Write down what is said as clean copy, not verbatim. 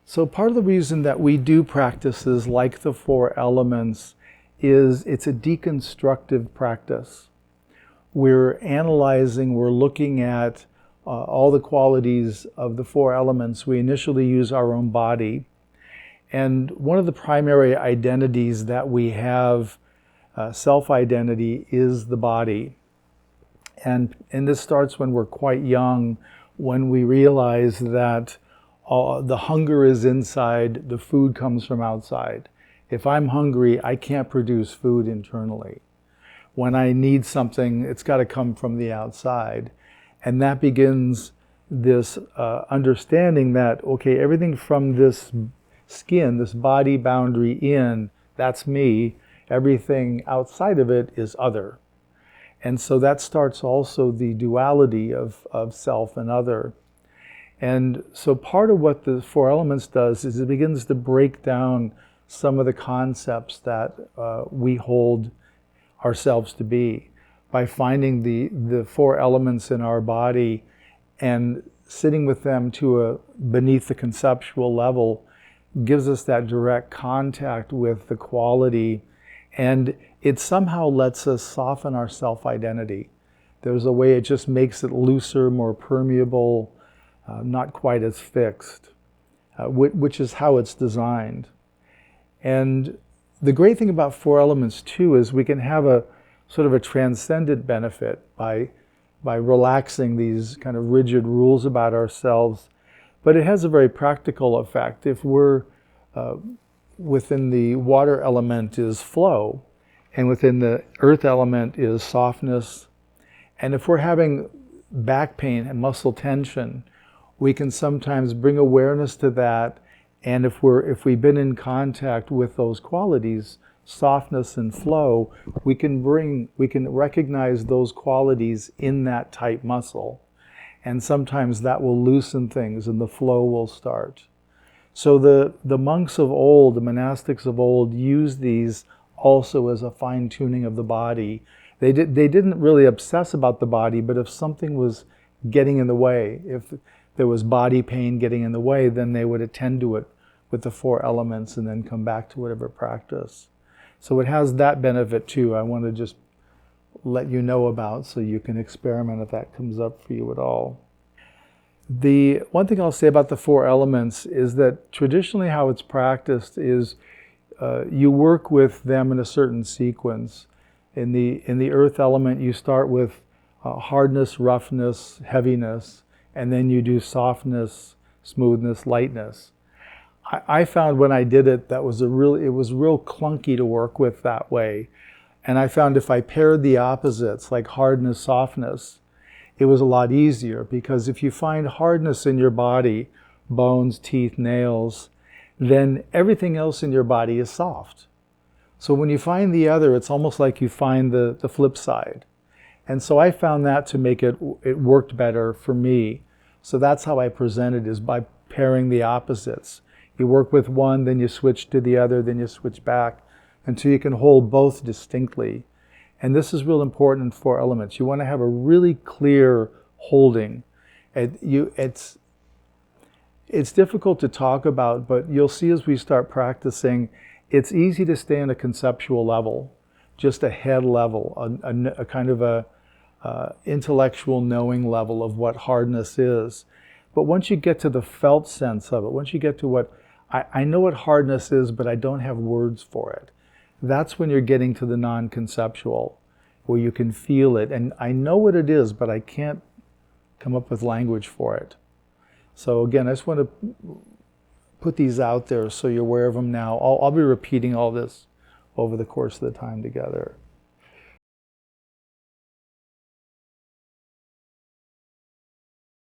So part of the reason that we do practices like the four elements is it's a deconstructive practice. We're analyzing, we're looking at all the qualities of the four elements. We initially use our own body. And one of the primary identities that we have, self-identity, is the body. And this starts when we're quite young, when we realize that the hunger is inside, the food comes from outside. If I'm hungry, I can't produce food internally. When I need something, it's got to come from the outside. And that begins this understanding that, okay, everything from this skin, this body boundary in, that's me. Everything outside of it is other. And so that starts also the duality of self and other. And so part of what the four elements does is it begins to break down some of the concepts that we hold ourselves to be by finding the four elements in our body and sitting with them to beneath the conceptual level gives us that direct contact with the quality, and it somehow lets us soften our self-identity. There's a way it just makes it looser, more permeable, not quite as fixed, which is how it's designed. And the great thing about four elements too is we can have a sort of a transcendent benefit by relaxing these kind of rigid rules about ourselves. But it has a very practical effect. If we're within the water element is flow, and within the earth element is softness, and if we're having back pain and muscle tension, we can sometimes bring awareness to that, and if we've been in contact with those qualities, softness and flow, we can recognize those qualities in that tight muscle. And sometimes that will loosen things and the flow will start. So the monks of old, the monastics of old, used these also as a fine-tuning of the body. They didn't really obsess about the body, but if something was getting in the way, if there was body pain getting in the way, then they would attend to it with the four elements and then come back to whatever practice. So it has that benefit too. I want to just let you know about so you can experiment if that comes up for you at all. The one thing I'll say about the four elements is that traditionally how it's practiced is you work with them in a certain sequence. In the earth element, you start with hardness, roughness, heaviness, and then you do softness, smoothness, lightness. I found when I did it, it was real clunky to work with that way. And I found if I paired the opposites, like hardness, softness, it was a lot easier, because if you find hardness in your body, bones, teeth, nails, then everything else in your body is soft. So when you find the other, it's almost like you find the flip side. And so I found that to make it worked better for me. So that's how I present it, is by pairing the opposites. You work with one, then you switch to the other, then you switch back, until you can hold both distinctly. And this is real important in four elements. You want to have a really clear holding. It's difficult to talk about, but you'll see as we start practicing, it's easy to stay on a conceptual level, just a head level, a kind of a intellectual knowing level of what hardness is. But once you get to the felt sense of it, once you get to what, I know what hardness is, but I don't have words for it. That's when you're getting to the non-conceptual, where you can feel it. And I know what it is, but I can't come up with language for it. So again, I just want to put these out there so you're aware of them now. I'll be repeating all this over the course of the time together.